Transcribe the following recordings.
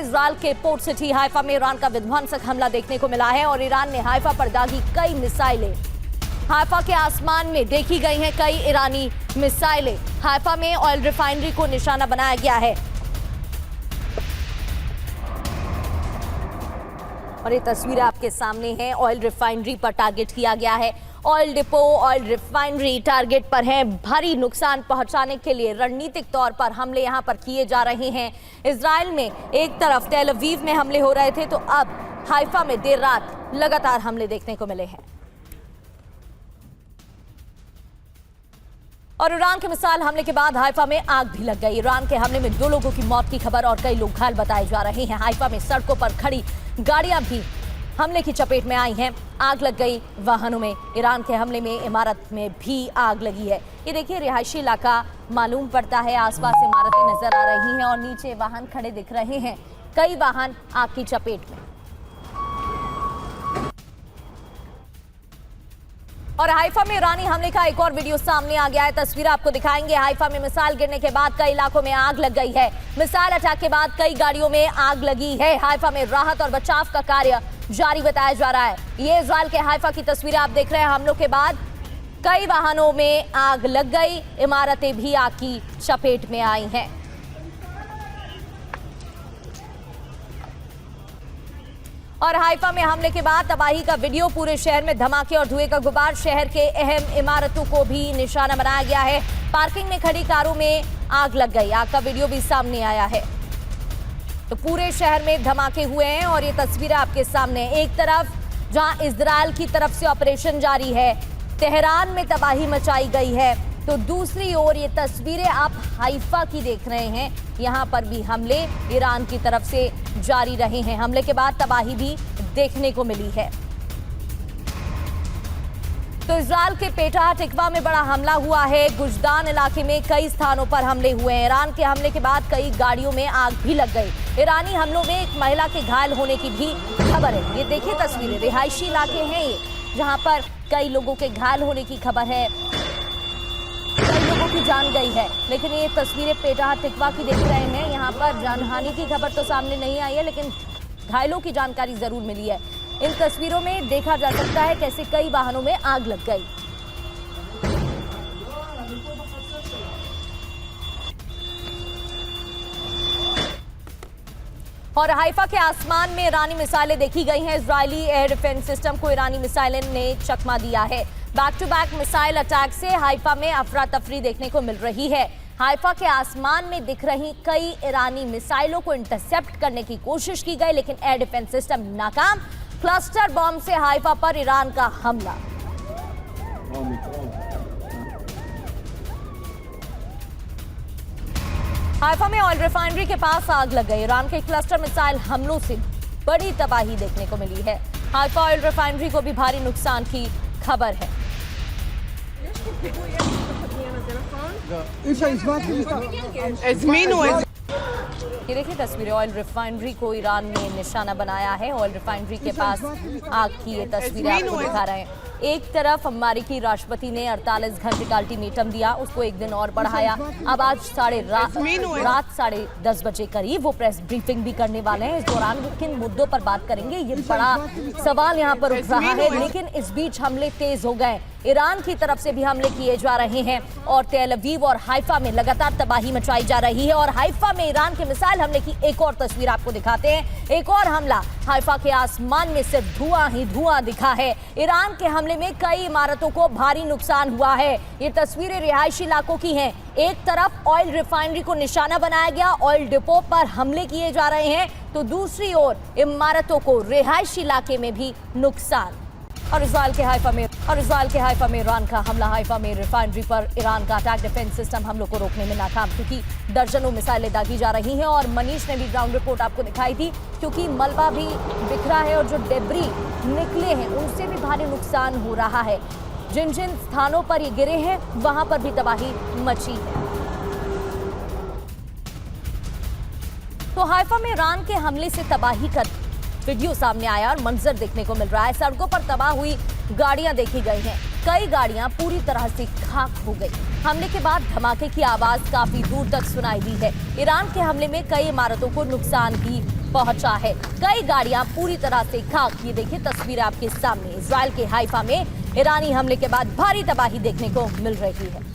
Israel के port city Haifa में Iran का विध्वंसक हमला देखने को मिला है और ईरान ने हाइफा पर दागी कई मिसाइलें। हाइफा के आसमान में देखी गई हैं कई ईरानी मिसाइलें। हाइफा में ऑयल रिफाइनरी को निशाना बनाया गया है और ये तस्वीरें आपके सामने हैं। ऑयल रिफाइनरी पर टारगेट किया गया है। Oil depot, oil refinery target पर है। भारी नुकसान पहुंचाने के लिए रणनीतिक तौर पर हमले यहां पर किए जा रहे हैं। इजराइल में एक तरफ तेल अवीव में हमले हो रहे थे, तो अब हाइफा में देर रात लगातार हमले देखने को मिले हैं। और ईरान के मिसाइल हमले के बाद हाइफा में आग भी लग गई। ईरान के हमले में 2 लोगों की मौत की खबर और कई लोग घायल बताए जा रहे हैं। हाइफा में सड़कों पर खड़ी गाड़ियां भी हमले की चपेट में आई हैं। आग लग गई वाहनों में। ईरान के हमले में इमारत में भी आग लगी है। ये देखिए, रिहायशी इलाका मालूम पड़ता है। आसपास इमारतें नजर आ रही हैं और नीचे वाहन खड़े दिख रहे हैं। कई वाहन आग की चपेट में। और हाइफा में ईरानी हमले का एक और वीडियो सामने आ गया है। तस्वीर आपको दिखाएंगे। हाइफा में मिसाइल गिरने के बाद कई इलाकों में आग लग गई है। मिसाइल अटैक के बाद कई गाड़ियों में आग लगी है। हाइफा में राहत और बचाव का कार्य जारी बताया जा रहा है। ये इजराइल के हाइफा की तस्वीरें आप देख रहे हैं। हमलों के बाद कई वाहनों में आग लग गई। इमारतें भी आग की चपेट में आई हैं। और हाइफा में हमले के बाद तबाही का वीडियो। पूरे शहर में धमाके और धुएं का गुबार। शहर के अहम इमारतों को भी निशाना बनाया गया है। पार्किंग में खड़ी कारों में आग लग गई। आग का वीडियो भी सामने आया है। तो पूरे शहर में धमाके हुए हैं और ये तस्वीरें आपके सामने। एक तरफ जहां इजराइल की तरफ से ऑपरेशन जारी है, तेहरान में तबाही मचाई गई है, तो दूसरी ओर ये तस्वीरें आप हाइफा की देख रहे हैं। यहां पर भी हमले ईरान की तरफ से जारी रहे हैं। हमले के बाद तबाही भी देखने को मिली है। तो इजराइल के पेटा टिकवा में बड़ा हमला हुआ है। गुजदान इलाके में कई स्थानों पर हमले हुए हैं। ईरान के हमले के बाद कई गाड़ियों में आग भी लग गई। ईरानी हमलों में एक महिला के घायल होने की भी खबर है। ये देखिए तस्वीरें। रिहायशी इलाके हैं ये, जहां पर कई लोगों के घायल होने की खबर है। कई लोगों की जान गई है। लेकिन ये तस्वीरें पेटा टिकवा की देख रहे हैं। यहाँ पर जानहानि की खबर तो सामने नहीं आई है, लेकिन घायलों की जानकारी जरूर मिली है। इन तस्वीरों में देखा जा सकता है कैसे कई वाहनों में आग लग गई। और हाइफा के आसमान में ईरानी मिसाइलें देखी गई हैं। इजरायली एयर डिफेंस सिस्टम को ईरानी मिसाइलें ने चकमा दिया है। Back to back missile attack से हाइफा में अफरा तफरी देखने को मिल रही है। हाइफा के आसमान में दिख रही कई ईरानी मिसाइलों को इंटरसेप्ट करने की कोशिश की गई, लेकिन एयर डिफेंस सिस्टम नाकाम। क्लस्टर बॉम्ब से हाइफा पर ईरान का हमला। हाइफा में ऑयल रिफाइनरी के पास आग लग गई। ईरान के क्लस्टर मिसाइल हमलों से बड़ी तबाही देखने को मिली है। हाइफा ऑयल रिफाइनरी को भी भारी नुकसान की खबर है। ये देखिए तस्वीरें। ऑयल रिफाइनरी को ईरान ने निशाना बनाया है। ऑयल रिफाइनरी के पास आग की ये तस्वीरें आपको दिखा रहे हैं। एक तरफ अमेरिकी राष्ट्रपति ने 48 घंटे का अल्टीमेटम दिया, उसको एक दिन और बढ़ाया। अब आज रात 10:30 बजे करीब वो प्रेस ब्रीफिंग भी करने वाले हैं। इस दौरान वो किन मुद्दों पर बात करेंगे, ये बड़ा सवाल यहाँ पर उठ रहा है। लेकिन इस बीच हमले तेज हो गए। ईरान की तरफ से भी हमले किए जा रहे हैं और तेल अवीव और हाइफा में लगातार तबाही मचाई जा रही है। और हाइफा में ईरान के मिसाइल हमले की एक और तस्वीर आपको दिखाते हैं। एक और हमला। हाइफा के आसमान में सिर्फ धुआं ही धुआं दिखा है। ईरान के हमले में कई इमारतों को भारी नुकसान हुआ है। ये तस्वीरें रिहायशी इलाकों की हैं। एक तरफ ऑयल रिफाइनरी को निशाना बनाया गया, ऑयल डिपो पर हमले किए जा रहे हैं, तो दूसरी ओर इमारतों को रिहायशी इलाके में भी नुकसान। और इजराइल के हाइफा में ईरान का हमला। हाइफा में रिफाइनरी पर ईरान का अटैक। डिफेंस सिस्टम हमलों को रोकने में नाकाम, क्योंकि दर्जनों मिसाइलें दागी जा रही हैं। और मनीष ने भी ग्राउंड रिपोर्ट आपको दिखाई थी, क्योंकि मलबा भी बिखरा है और जो डेब्री निकले हैं उनसे भी भारी नुकसान हो रहा है। जिन जिन स्थानों पर ये गिरे हैं वहां पर भी तबाही मची है। तो हाइफा में ईरान के हमले से तबाही का वीडियो सामने आया और मंजर देखने को मिल रहा है। सड़कों पर तबाह हुई गाड़ियां देखी गई हैं। कई गाड़ियां पूरी तरह से खाक हो गई। हमले के बाद धमाके की आवाज काफी दूर तक सुनाई दी है। ईरान के हमले में कई इमारतों को नुकसान भी पहुंचा है। कई गाड़ियां पूरी तरह से खाक। ये देखिए तस्वीर आपके सामने। इजराइल के हाइफा में ईरानी हमले के बाद भारी तबाही देखने को मिल रही है।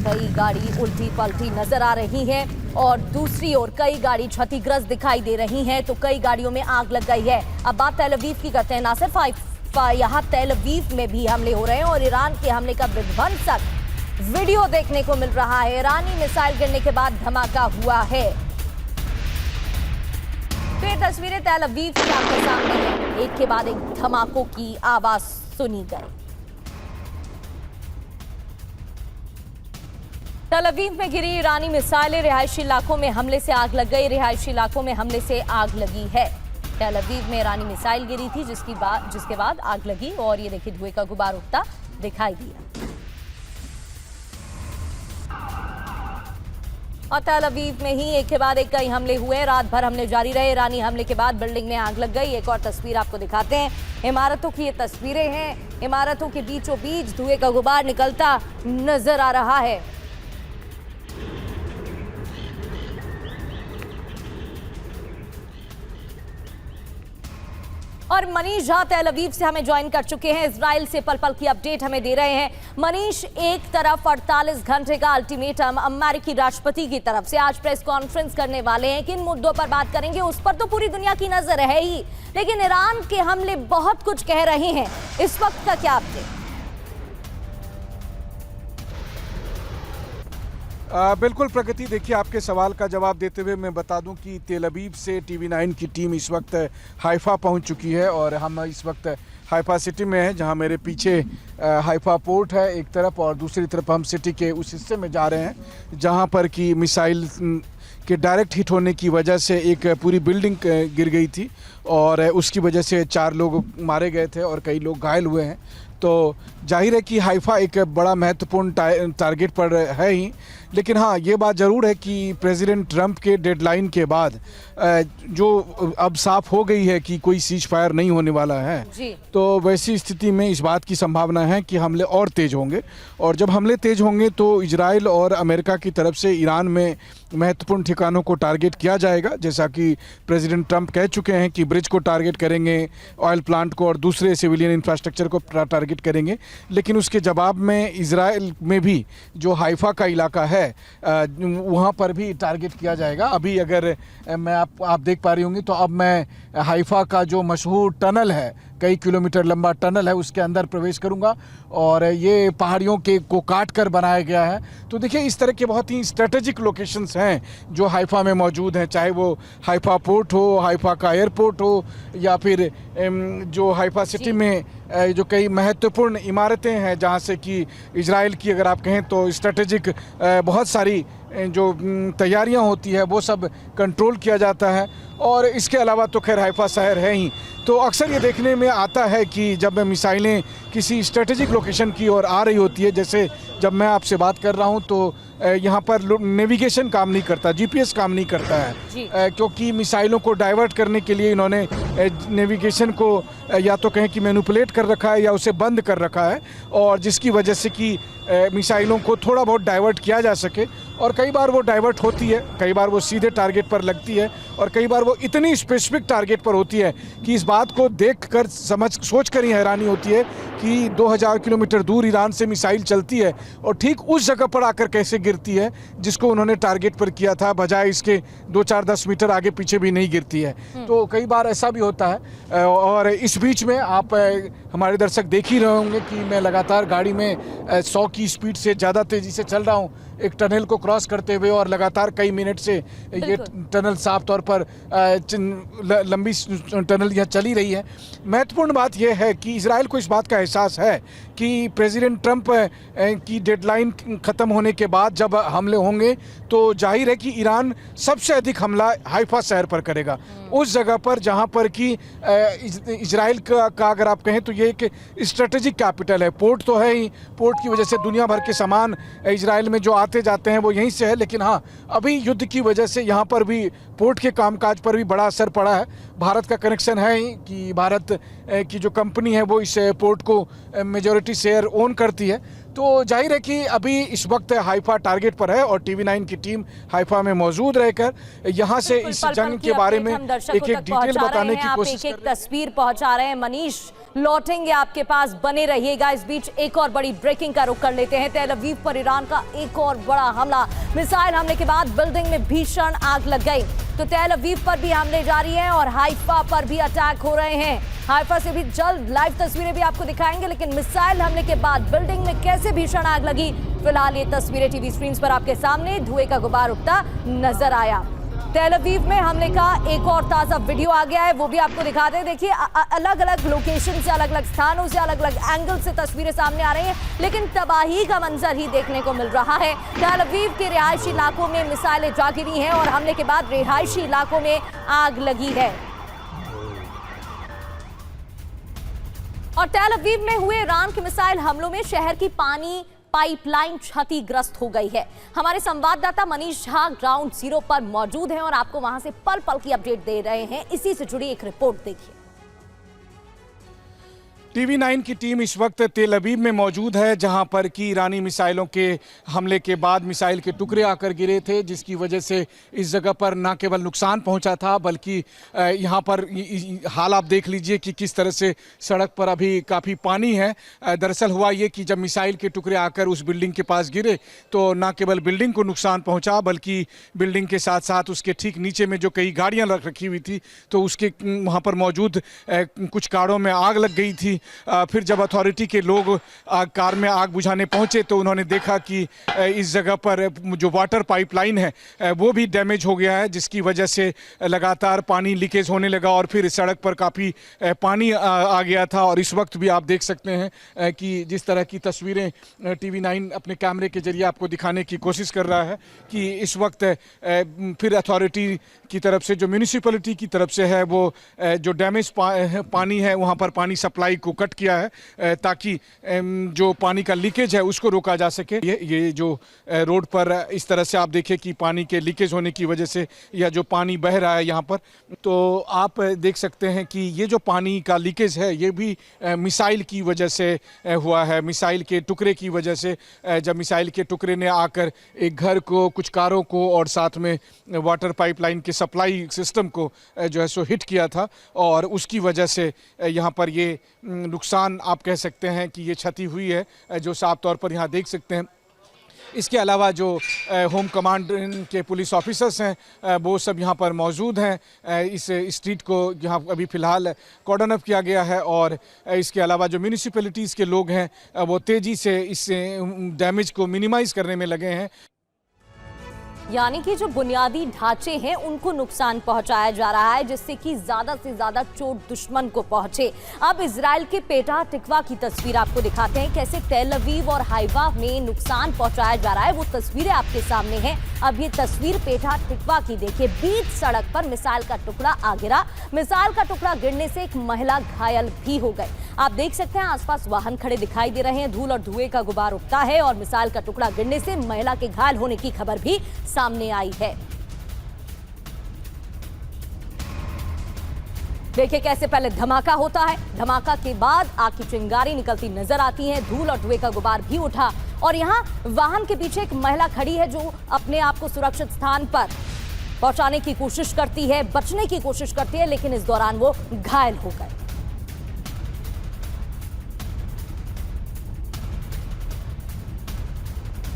कई गाड़ी उल्टी पलटी नजर आ रही है और दूसरी ओर कई गाड़ी क्षतिग्रस्त दिखाई दे रही हैं, तो कई गाड़ियों में आग लग गई है। अब बात तेल अवीव की करते हैं। ना सिर्फ यहाँ तेल अवीव में भी हमले हो रहे हैं और ईरान के हमले का विध्वंसक वीडियो देखने को मिल रहा है। ईरानी मिसाइल गिरने के बाद धमाका हुआ है। तो ये तस्वीरें तेल अवीव की आपके सामने है। एक के बाद एक धमाकों की आवाज सुनी गई। तेल अवीव में गिरी ईरानी मिसाइलें, रिहायशी इलाकों में हमले से आग लग गई। रिहायशी इलाकों में हमले से आग लगी है। तेल अवीव में ईरानी मिसाइल गिरी थी जिसके बाद आग लगी और ये देखिए धुएं का गुबार उठता दिखाई दिया। और तेल अवीव में ही एक के बाद एक कई हमले हुए। रात भर हमले जारी रहे। ईरानी हमले के बाद बिल्डिंग में आग लग गई। एक और तस्वीर आपको दिखाते हैं। इमारतों की ये तस्वीरें हैं। इमारतों के बीचों बीच धुएं का गुबार निकलता नजर आ रहा है। और मनीष झा तेल अवीव से हमें ज्वाइन कर चुके हैं। इजराइल से पल पल की अपडेट हमें दे रहे हैं। मनीष, एक तरफ 48 घंटे का अल्टीमेटम अमेरिकी राष्ट्रपति की तरफ से, आज प्रेस कॉन्फ्रेंस करने वाले हैं। किन मुद्दों पर बात करेंगे उस पर तो पूरी दुनिया की नजर है ही, लेकिन ईरान के हमले बहुत कुछ कह रहे हैं। इस वक्त का क्या अपडेट? बिल्कुल प्रगति, देखिए आपके सवाल का जवाब देते हुए मैं बता दूं कि तेल अवीव से TV9 की टीम इस वक्त हाइफा पहुंच चुकी है और हम इस वक्त हाइफा सिटी में हैं, जहां मेरे पीछे हाइफा पोर्ट है एक तरफ और दूसरी तरफ हम सिटी के उस हिस्से में जा रहे हैं जहां पर कि मिसाइल के डायरेक्ट हिट होने की वजह से एक पूरी बिल्डिंग गिर गई थी और उसकी वजह से 4 लोग मारे गए थे और कई लोग घायल हुए हैं। तो जाहिर है कि हाइफा एक बड़ा महत्वपूर्ण टारगेट पर है ही, लेकिन हाँ ये बात ज़रूर है कि प्रेसिडेंट ट्रंप के डेडलाइन के बाद जो अब साफ हो गई है कि कोई सीज फायर नहीं होने वाला है, तो वैसी स्थिति में इस बात की संभावना है कि हमले और तेज़ होंगे और जब हमले तेज़ होंगे तो इजराइल और अमेरिका की तरफ से ईरान में महत्वपूर्ण ठिकानों को टारगेट किया जाएगा। जैसा कि प्रेसिडेंट ट्रंप कह चुके हैं कि ब्रिज को टारगेट करेंगे, ऑयल प्लांट को और दूसरे सिविलियन इंफ्रास्ट्रक्चर को टारगेट करेंगे, लेकिन उसके जवाब में इजराइल में भी जो हाइफा का इलाका है वहाँ पर भी टारगेट किया जाएगा। अभी अगर आप देख पा रही होंगी तो अब मैं हाइफा का जो मशहूर टनल है, कई किलोमीटर लंबा टनल है, उसके अंदर प्रवेश करूंगा और ये पहाड़ियों के को काट कर बनाया गया है। तो देखिए इस तरह के बहुत ही स्ट्रेटेजिक लोकेशंस हैं जो हाइफा में मौजूद हैं, चाहे वो हाइफा पोर्ट हो, हाइफा का एयरपोर्ट हो या फिर जो हाइफा सिटी में जो कई महत्वपूर्ण इमारतें हैं जहाँ से कि इजराइल की अगर आप कहें तो स्ट्रेटेजिक बहुत सारी जो तैयारियां होती है वो सब कंट्रोल किया जाता है। और इसके अलावा तो खैर हाइफा शहर है ही, तो अक्सर ये देखने में आता है कि जब मिसाइलें किसी स्ट्रेटेजिक लोकेशन की ओर आ रही होती है, जैसे जब मैं आपसे बात कर रहा हूँ तो यहाँ पर नेविगेशन काम नहीं करता, GPS काम नहीं करता है, क्योंकि मिसाइलों को डाइवर्ट करने के लिए इन्होंने नेविगेशन को या तो कहें कि मैनिपुलेट कर रखा है या उसे बंद कर रखा है, और जिसकी वजह से कि मिसाइलों को थोड़ा बहुत डाइवर्ट किया जा सके। और कई बार वो डाइवर्ट होती है, कई बार वो सीधे टारगेट पर लगती है और कई बार वो इतनी स्पेसिफिक टारगेट पर होती है कि इस बात को देखकर सोच कर ही हैरानी होती है कि 2000 किलोमीटर दूर ईरान से मिसाइल चलती है और ठीक उस जगह पर आकर कैसे गिरती है जिसको उन्होंने टारगेट पर किया था, बजाय इसके 2-4-10 मीटर आगे पीछे भी नहीं गिरती है। तो कई बार ऐसा भी होता है। और इस बीच में आप हमारे दर्शक देख ही रहे होंगे कि मैं लगातार गाड़ी में 100 की स्पीड से ज़्यादा तेज़ी से चल रहा हूँ एक टनल को क्रॉस करते हुए, और लगातार कई मिनट से ये टनल साफ तौर पर लंबी टनल यह चली रही है। महत्वपूर्ण बात यह है कि इजराइल को इस बात का एहसास है कि प्रेसिडेंट ट्रंप की डेडलाइन ख़त्म होने के बाद जब हमले होंगे तो जाहिर है कि ईरान सबसे अधिक हमला हाइफा शहर पर करेगा, उस जगह पर जहां पर कि इजराइल का अगर आप कहें तो ये एक स्ट्रेटेजिक कैपिटल है। पोर्ट तो है ही, पोर्ट की वजह से दुनिया भर के सामान इजराइल में जो आते जाते हैं वो यहीं से है, लेकिन हाँ अभी युद्ध की वजह से यहाँ पर भी पोर्ट के कामकाज पर भी बड़ा असर पड़ा है। भारत का कनेक्शन है ही कि भारत की जो कंपनी है वो इस पोर्ट को मेजॉरिटी शेयर ओन करती है, तो जाहिर है कि अभी इस वक्त हाइफा टारगेट पर है और टीवी9 की टीम हाइफा में मौजूद रहकर यहाँ से इस जंग के बारे में एक डिटेल बताने की कोशिश एक तस्वीर पहुंचा रहे हैं। मनीष लौटेंगे आपके पास, बने रहिएगा। इस बीच एक और बड़ी ब्रेकिंग का रुख कर लेते हैं। तेल अवीव पर ईरान का एक और बड़ा हमला। मिसाइल हमले के बाद बिल्डिंग में भीषण आग लग गई। तो तेल अवीव पर भी हमले जारी हैं और हाइफा पर भी अटैक हो रहे हैं। हाइफा से भी जल्द लाइव तस्वीरें भी आपको दिखाएंगे, लेकिन मिसाइल हमले के बाद बिल्डिंग में कैसे भीषण आग लगी, फिलहाल ये तस्वीरें टीवी स्क्रीन पर आपके सामने। धुएं का गुबार उठता नजर आया। तेल अवीव में हमले का एक और ताजा वीडियो आ गया है, वो भी आपको दिखा दें। देखिए अलग अलग लोकेशन से, अलग अलग स्थानों से, अलग अलग एंगल से तस्वीरें सामने आ रही हैं, लेकिन तबाही का मंजर ही देखने को मिल रहा है। तेल अवीव के रिहायशी इलाकों में मिसाइलें जा गिरी हैं और हमले के बाद रिहायशी इलाकों में आग लगी है। और तेल अवीव में हुए ईरान के मिसाइल हमलों में शहर की पानी पाइपलाइन क्षतिग्रस्त हो गई है। हमारे संवाददाता मनीष झा ग्राउंड जीरो पर मौजूद हैं और आपको वहां से पल पल की अपडेट दे रहे हैं। इसी से जुड़ी एक रिपोर्ट देखिए। टीवी9 की टीम इस वक्त तेल अवीव में मौजूद है, जहां पर कि ईरानी मिसाइलों के हमले के बाद मिसाइल के टुकड़े आकर गिरे थे, जिसकी वजह से इस जगह पर न केवल नुकसान पहुंचा था, बल्कि यहां पर हाल आप देख लीजिए कि किस तरह से सड़क पर अभी काफ़ी पानी है। दरअसल हुआ ये कि जब मिसाइल के टुकड़े आकर उस बिल्डिंग के पास गिरे तो न केवल बिल्डिंग को नुकसान पहुँचा, बल्कि बिल्डिंग के साथ साथ उसके ठीक नीचे में जो कई गाड़ियाँ रखी हुई थी तो उसके वहाँ पर मौजूद कुछ कारों में आग लग गई थी। फिर जब अथॉरिटी के लोग कार में आग बुझाने पहुंचे तो उन्होंने देखा कि इस जगह पर जो वाटर पाइपलाइन है वो भी डैमेज हो गया है, जिसकी वजह से लगातार पानी लीकेज होने लगा और फिर सड़क पर काफ़ी पानी आ गया था। और इस वक्त भी आप देख सकते हैं कि जिस तरह की तस्वीरें टीवी9 अपने कैमरे के जरिए आपको दिखाने की कोशिश कर रहा है कि इस वक्त फिर अथॉरिटी की तरफ से, जो म्यूनिसिपैलिटी की तरफ से है, वो जो डैमेज पानी है वहाँ पर पानी सप्लाई को कट किया है ताकि जो पानी का लीकेज है उसको रोका जा सके। ये जो रोड पर इस तरह से आप देखिए कि पानी के लीकेज होने की वजह से या जो पानी बह रहा है यहाँ पर, तो आप देख सकते हैं कि ये जो पानी का लीकेज है ये भी मिसाइल की वजह से हुआ है। मिसाइल के टुकड़े की वजह से, जब मिसाइल के टुकड़े ने आकर एक घर को, कुछ कारों को और साथ में वाटर पाइपलाइन के सप्लाई सिस्टम को जो है सो हिट किया था और उसकी वजह से यहाँ पर ये नुकसान आप कह सकते हैं कि ये क्षति हुई है, जो साफ तौर पर यहाँ देख सकते हैं। इसके अलावा जो होम कमांड के पुलिस ऑफिसर्स हैं वो सब यहाँ पर मौजूद हैं। इस स्ट्रीट को यहाँ अभी फ़िलहाल कॉर्डन अप किया गया है और इसके अलावा जो म्यूनिसिपैलिटीज़ के लोग हैं वो तेज़ी से इस डैमेज को मिनिमाइज़ करने में लगे हैं। यानी कि जो बुनियादी ढांचे हैं उनको नुकसान पहुंचाया जा रहा है, जिससे कि ज्यादा से ज्यादा चोट दुश्मन को पहुंचे। अब इजराइल के पेटा टिकवा की तस्वीर आपको दिखाते हैं, कैसे तेल अवीव और हाइफा में नुकसान पहुंचाया जा रहा है। वो तस्वीरें आपके सामने हैं। अब ये तस्वीर पेटा टिकवा की देखिए। बीच सड़क पर मिसाइल का टुकड़ा आ गिरा। मिसाइल का टुकड़ा गिरने से एक महिला घायल भी हो गई। आप देख सकते हैं आसपास वाहन खड़े दिखाई दे रहे हैं, धूल और धुएं का गुबार उठता है और मिसाइल का टुकड़ा गिरने से महिला के घायल होने की खबर भी सामने आई है। देखिए कैसे पहले धमाका होता है, धमाका के बाद आग की चिंगारी निकलती नजर आती है, धूल और धुएं का गुबार भी उठा और यहाँ वाहन के पीछे एक महिला खड़ी है जो अपने आप को सुरक्षित स्थान पर पहुंचाने की कोशिश करती है, बचने की कोशिश करती है, लेकिन इस दौरान वो घायल हो गए।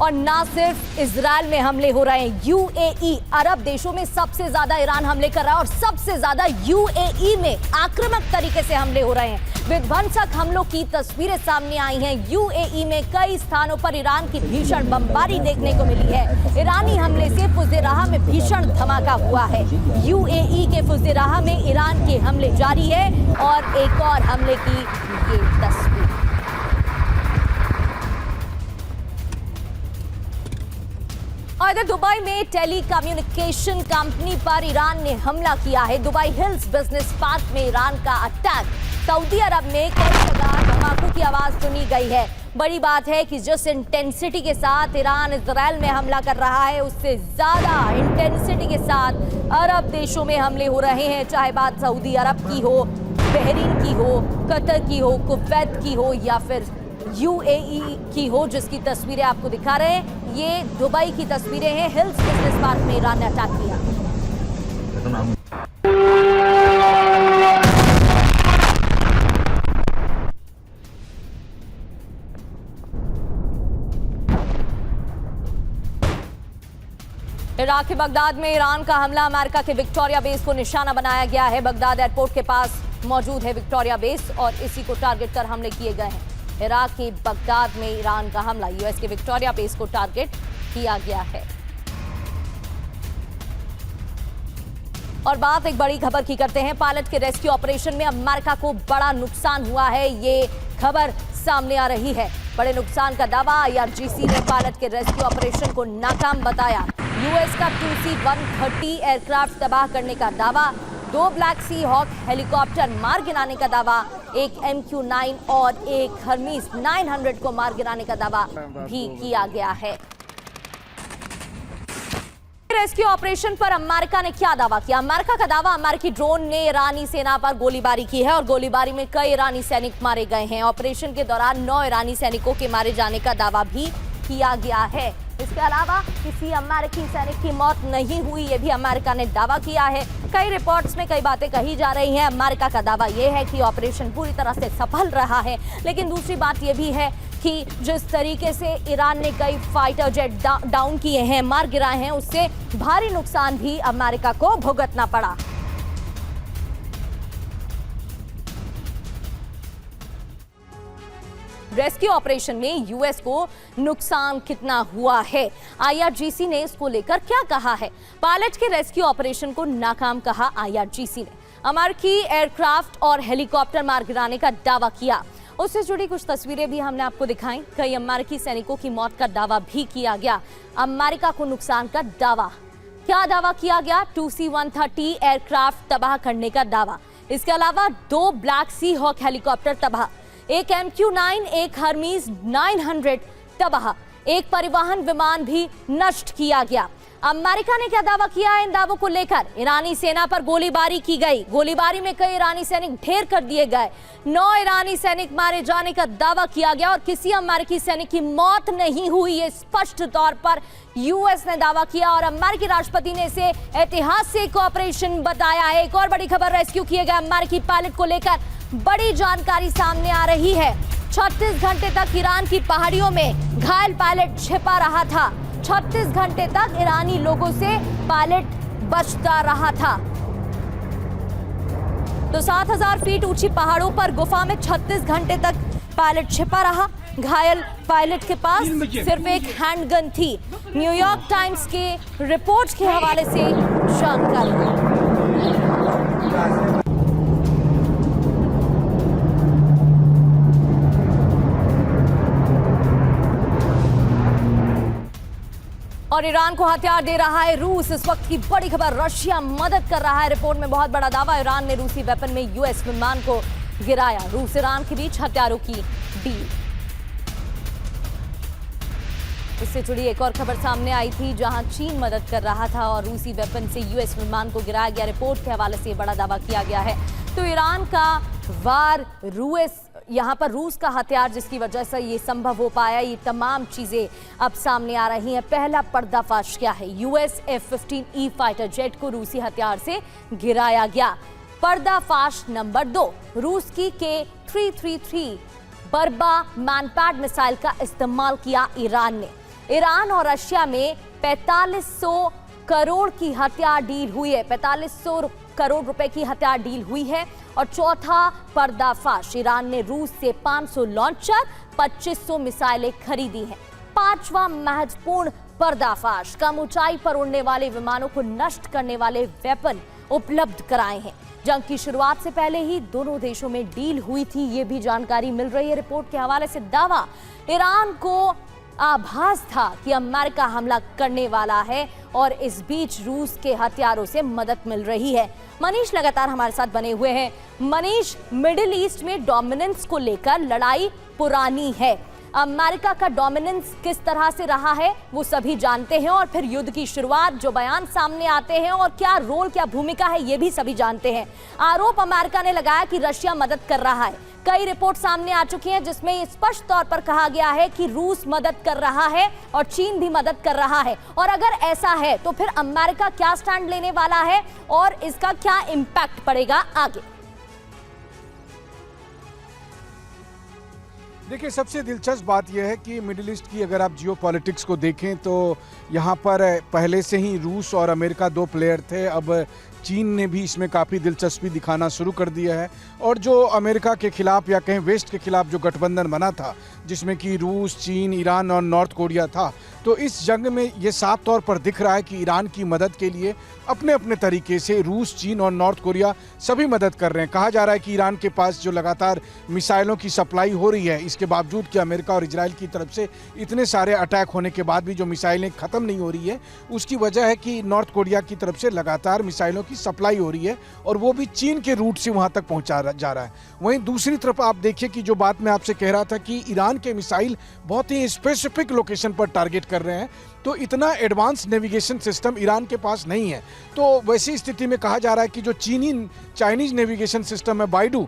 और ना सिर्फ इजराइल में हमले हो रहे हैं, यूएई अरब देशों में सबसे ज्यादा ईरान हमले कर रहा है और सबसे ज्यादा यूएई में आक्रामक तरीके से हमले हो रहे हैं। विध्वंसक हमलों की तस्वीरें सामने आई हैं। यूएई में कई स्थानों पर ईरान की भीषण बमबारी देखने को मिली है। ईरानी हमले से फुजेराह में भीषण धमाका हुआ है। यूएई के फुजेराह में ईरान के हमले जारी है और एक और हमले की ये तस्वीर। और इधर दुबई में टेलीकम्युनिकेशन कंपनी पर ईरान ने हमला किया है। दुबई हिल्स बिजनेस पार्क में ईरान का अटैक। सऊदी अरब में कई जगह धमाकों की आवाज सुनी गई है। बड़ी बात है कि जिस इंटेंसिटी के साथ ईरान इजराइल में हमला कर रहा है, उससे ज्यादा इंटेंसिटी के साथ अरब देशों में हमले हो रहे हैं, चाहे बात सऊदी अरब की हो, बहरीन की हो, कतर की हो, कुवैत की हो या फिर यूएई की हो, जिसकी तस्वीरें आपको दिखा रहे हैं। ये दुबई की तस्वीरें हैं। हिल्स बिजनेस पार्क में ईरान ने अटैक किया। इराक के बगदाद में ईरान का हमला। अमेरिका के विक्टोरिया बेस को निशाना बनाया गया है। बगदाद एयरपोर्ट के पास मौजूद है विक्टोरिया बेस और इसी को टारगेट कर हमले किए गए हैं। इराक के बगदाद में ईरान का हमला। यूएस के विक्टोरिया बेस को टारगेट किया गया है। और बात एक बड़ी खबर की करते हैं। पायलट के रेस्क्यू ऑपरेशन में अमेरिका को बड़ा नुकसान हुआ है, ये खबर सामने आ रही है। बड़े नुकसान का दावा। आईआरजीसी ने पायलट के रेस्क्यू ऑपरेशन को नाकाम बताया। यूएस का 2C-130 एयरक्राफ्ट तबाह करने का दावा, 2 ब्लैक सी हॉक हेलीकॉप्टर मार गिराने का दावा, एक MQ-9 और एक हर्मीज 900 को मार गिराने का दावा भी किया गया है। रेस्क्यू ऑपरेशन पर अमेरिका ने क्या दावा किया? अमेरिका का दावा, अमेरिकी ड्रोन ने ईरानी सेना पर गोलीबारी की है और गोलीबारी में कई ईरानी सैनिक मारे गए हैं। ऑपरेशन के दौरान 9 ईरानी सैनिकों के मारे जाने का दावा भी किया गया है। इसके अलावा किसी अमेरिकी सैनिक की मौत नहीं हुई, ये भी अमेरिका ने दावा किया है। कई रिपोर्ट्स में कई बातें कही जा रही हैं। अमेरिका का दावा यह है कि ऑपरेशन पूरी तरह से सफल रहा है, लेकिन दूसरी बात यह भी है कि जिस तरीके से ईरान ने कई फाइटर जेट डाउन किए हैं, मार गिराए हैं, उससे भारी नुकसान भी अमेरिका को भुगतना पड़ा। रेस्क्यू ऑपरेशन में यूएस को नुकसान कितना हुआ है, आईआरजीसी ने इसको लेकर क्या कहा है? पायलट के रेस्क्यू ऑपरेशन को नाकाम कहा आईआरजीसी ने। अमेरिकी एयरक्राफ्ट और हेलीकॉप्टर मार गिराने का दावा किया। उससे जुड़ी कुछ तस्वीरें भी हमने आपको दिखाई। कई अमेरिकी सैनिकों की मौत का दावा भी किया गया। अमेरिका को नुकसान का दावा, क्या दावा किया गया? 2C-130 एयरक्राफ्ट तबाह करने का दावा। इसके अलावा 2 ब्लैक सी हॉक हेलीकॉप्टर तबाह, एक MQ-9, एक हर्मीज 900 तबाह, एक परिवहन विमान भी नष्ट किया गया। अमेरिका ने क्या दावा किया है इन दावों को लेकर? ईरानी सेना पर गोलीबारी की गई। गोलीबारी में कई ईरानी सैनिक ढेर कर दिए गए। 9 ईरानी सैनिक मारे जाने का दावा किया गया और किसी अमेरिकी सैनिक की मौत नहीं हुई, ये स्पष्ट तौर पर यूएस ने दावा किया और अमेरिकी राष्ट्रपति ने इसे ऐतिहासिक ऑपरेशन बताया है। एक और बड़ी खबर, रेस्क्यू किए गए अमेरिकी पायलट को लेकर बड़ी जानकारी सामने आ रही है। 36 घंटे तक ईरान की पहाड़ियों में घायल पायलट छिपा रहा था। 36 घंटे तक ईरानी लोगों से पायलट बचता रहा था। तो 7000 फीट ऊंची पहाड़ों पर गुफा में 36 घंटे तक पायलट छिपा रहा। घायल पायलट के पास सिर्फ एक हैंडगन थी। न्यूयॉर्क टाइम्स के रिपोर्ट के हवाले से जानकारी। और ईरान को हथियार दे रहा है रूस। इस वक्त की बड़ी खबर, रशिया मदद कर रहा है। रिपोर्ट में बहुत बड़ा दावा, ईरान ने रूसी वेपन में यूएस विमान को गिराया। रूस ईरान के बीच हथियारों की डील। इससे जुड़ी एक और खबर सामने आई थी, जहां चीन मदद कर रहा था और रूसी वेपन से यूएस विमान को गिराया गया। रिपोर्ट के हवाले से बड़ा दावा किया गया है। तो ईरान का वार, यहाँ पर रूस का हथियार, जिसकी वजह से ये संभव हो पाया, ये तमाम चीजें अब सामने आ रही हैं। पहला पर्दाफाश क्या है? यूएस F-15E फाइटर जेट को रूसी हथियार से गिराया गया। पर्दाफाश नंबर 2, रूस की K-333 बर्बा मैनपैड मिसाइल का इस्तेमाल किया ईरान ने। ईरान और रशिया में 4500 करोड़ की हथियार डील हुई है। 4500 करोड़ रुपए की हथियार डील हुई है। और चौथा पर्दाफाश, ईरान ने रूस से 500 लॉन्चर, 2500 मिसाइलें खरीदी हैं। पांचवा महत्वपूर्ण पर्दाफाश, कम ऊंचाई पर उड़ने वाले विमानों को नष्ट करने वाले वेपन उपलब्ध कराए हैं। जंग की शुरुआत से पहले ही दोनों देशों में डील हुई थी, ये भी जानकारी मिल रही है। रिपोर्ट के हवाले से दावा, ईरान को आभास था कि अमेरिका हमला करने वाला है और इस बीच रूस के हथियारों से मदद मिल रही है। मनीष लगातार हमारे साथ बने हुए हैं। मनीष, मिडिल ईस्ट में डोमिनेंस को लेकर लड़ाई पुरानी है, अमेरिका का डोमिनेंस किस तरह से रहा है वो सभी जानते हैं, और फिर युद्ध की शुरुआत, जो बयान सामने आते हैं और क्या रोल, क्या भूमिका है, ये भी सभी जानते हैं। आरोप अमेरिका ने लगाया कि रशिया मदद कर रहा है। कई रिपोर्ट सामने आ चुकी हैं जिसमें स्पष्ट तौर पर कहा गया है कि रूस मदद कर रहा है और चीन भी मदद कर रहा है। और अगर ऐसा है तो फिर अमेरिका क्या स्टैंड लेने वाला है और इसका क्या इंपैक्ट पड़ेगा आगे? देखिए, सबसे दिलचस्प बात यह है कि मिडिल ईस्ट की अगर आप जियो पॉलिटिक्स को देखें तो यहाँ पर पहले से ही रूस और अमेरिका दो प्लेयर थे। अब चीन ने भी इसमें काफ़ी दिलचस्पी दिखाना शुरू कर दिया है, और जो अमेरिका के खिलाफ या कहीं वेस्ट के खिलाफ जो गठबंधन बना था, जिसमें कि रूस, चीन, ईरान और नॉर्थ कोरिया था, तो इस जंग में ये साफ तौर पर दिख रहा है कि ईरान की मदद के लिए अपने अपने तरीके से रूस, चीन और नॉर्थ कोरिया सभी मदद कर रहे हैं। कहा जा रहा है कि ईरान के पास जो लगातार मिसाइलों की सप्लाई हो रही है, इसके बावजूद कि अमेरिका और इजराइल की तरफ से इतने सारे अटैक होने के बाद भी जो मिसाइलें ख़त्म नहीं हो रही है, उसकी वजह है कि नॉर्थ कोरिया की तरफ से लगातार मिसाइलों की सप्लाई हो रही है, और वो भी चीन के रूट से वहाँ तक पहुँचा जा रहा है। वहीं दूसरी तरफ आप देखिए कि जो बात मैं आपसे कह रहा था कि ईरान के मिसाइल बहुत ही स्पेसिफिक लोकेशन पर टारगेट कर रहे हैं, तो इतना एडवांस नेविगेशन सिस्टम ईरान के पास नहीं है। तो वैसी स्थिति में कहा जा रहा है कि जो चाइनीज नेविगेशन सिस्टम है बाइडू,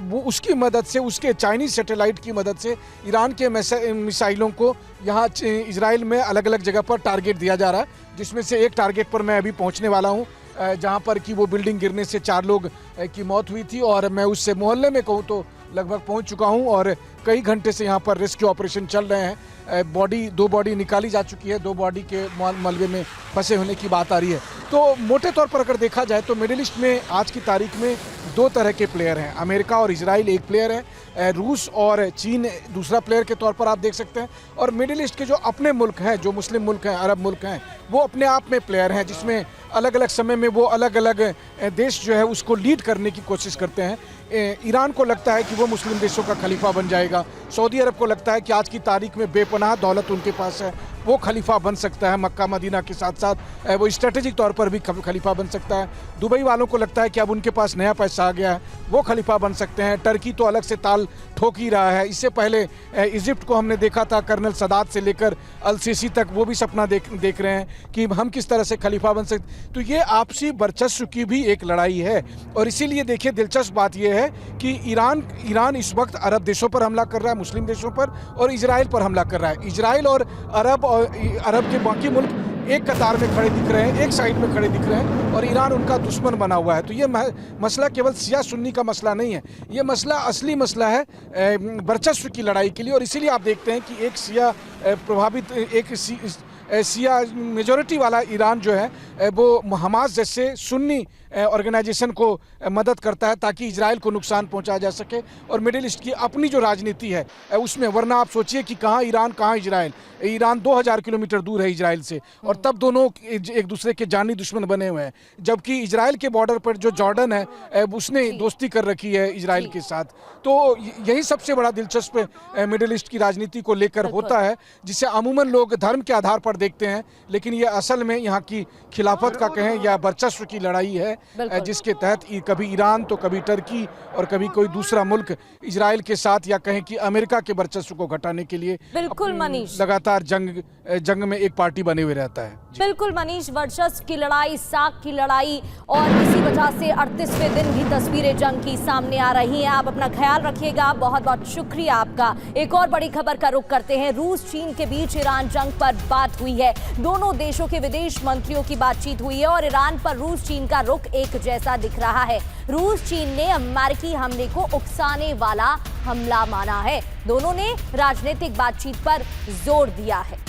वो उसकी मदद से, उसके चाइनीज सैटेलाइट की मदद से ईरान के मिसाइलों को यहाँ इजराइल में अलग अलग जगह पर टारगेट दिया जा रहा है, जिसमें से एक टारगेट पर मैं अभी पहुँचने वाला हूँ, जहाँ पर कि वो बिल्डिंग गिरने से 4 लोग की मौत हुई थी, और मैं उससे मोहल्ले में कहूँ तो लगभग पहुँच चुका हूँ, और कई घंटे से यहाँ पर रेस्क्यू ऑपरेशन चल रहे हैं। 2 बॉडी निकाली जा चुकी है, 2 बॉडी के मलबे में फंसे होने की बात आ रही है। तो मोटे तौर पर अगर देखा जाए तो मिडिल ईस्ट में आज की तारीख में 2 तरह के प्लेयर हैं। अमेरिका और इजराइल एक प्लेयर है, रूस और चीन दूसरा प्लेयर के तौर पर आप देख सकते हैं, और मिडिल ईस्ट के जो अपने मुल्क हैं, जो मुस्लिम मुल्क हैं, अरब मुल्क हैं, वो अपने आप में प्लेयर हैं, जिसमें अलग अलग समय में वो अलग अलग देश जो है उसको लीड करने की कोशिश करते हैं। ईरान को लगता है कि वो मुस्लिम देशों का खलीफा बन जाएगा। सऊदी अरब को लगता है कि आज की तारीख में बेपनाह दौलत उनके पास है, वो खलीफा बन सकता है। मक्का मदीना के साथ साथ वो स्ट्रेटेजिक तौर पर भी खलीफा बन सकता है। दुबई वालों को लगता है कि अब उनके पास नया पैसा आ गया है, वो खलीफा बन सकते हैं। टर्की तो अलग से ताल ठोक ही रहा है। इससे पहले इजिप्ट को हमने देखा था, कर्नल सदात से लेकर अल सीसी तक वो भी सपना देख रहे हैं कि हम किस तरह से खलीफा बन सकते। तो ये आपसी वर्चस्व की भी एक लड़ाई है, और इसीलिए देखिए दिलचस्प बात यह है कि ईरान इस वक्त अरब देशों पर हमला कर रहा है, मुस्लिम देशों पर, और इजराइल पर हमला कर रहा है। इजराइल और अरब के बाकी मुल्क एक कतार में खड़े दिख रहे हैं, एक साइड में खड़े दिख रहे हैं, और ईरान उनका दुश्मन बना हुआ है। तो ये मसला केवल शिया सुन्नी का मसला नहीं है, ये मसला असली मसला है वर्चस्व की लड़ाई के लिए। और इसीलिए आप देखते हैं कि एक शिया प्रभावित, एक शिया मेजॉरिटी वाला ईरान जो है वो हमास जैसे सुन्नी ऑर्गेनाइजेशन को मदद करता है ताकि इजराइल को नुकसान पहुंचाया जा सके, और मिडिल ईस्ट की अपनी जो राजनीति है उसमें, वरना आप सोचिए कि कहाँ ईरान कहाँ इजराइल। ईरान 2000 किलोमीटर दूर है इजराइल से, और तब दोनों एक दूसरे के जानी दुश्मन बने हुए हैं। जबकि इजराइल के बॉर्डर पर जो जॉर्डन है उसने दोस्ती कर रखी है इजराइल के साथ। तो यही सबसे बड़ा दिलचस्प मिडिल ईस्ट की राजनीति को लेकर होता है, जिसे अमूमन लोग धर्म के आधार पर देखते हैं, लेकिन ये असल में यहाँ की खिलाफत का कहें या वर्चस्व की लड़ाई है, जिसके तहत कभी ईरान तो कभी टर्की और कभी कोई दूसरा मुल्क इजराइल के साथ या कहें कि अमेरिका के वर्चस्व को घटाने के लिए बिल्कुल मनीष लगातार जंग में एक पार्टी बने हुए रहता है। बिल्कुल मनीष, वर्चस्व की लड़ाई, साख की लड़ाई, और इसी वजह से 38वें दिन भी तस्वीरें जंग की सामने आ रही हैं। आप अपना ख्याल रखिएगा, बहुत बहुत शुक्रिया आपका। एक और बड़ी खबर का रुख करते हैं। रूस चीन के बीच ईरान जंग पर बात हुई है, दोनों देशों के विदेश मंत्रियों की बातचीत हुई है, और ईरान पर रूस चीन का रुख एक जैसा दिख रहा है। रूस चीन ने अमेरिकी हमले को उकसाने वाला हमला माना है। दोनों ने राजनीतिक बातचीत पर जोर दिया है।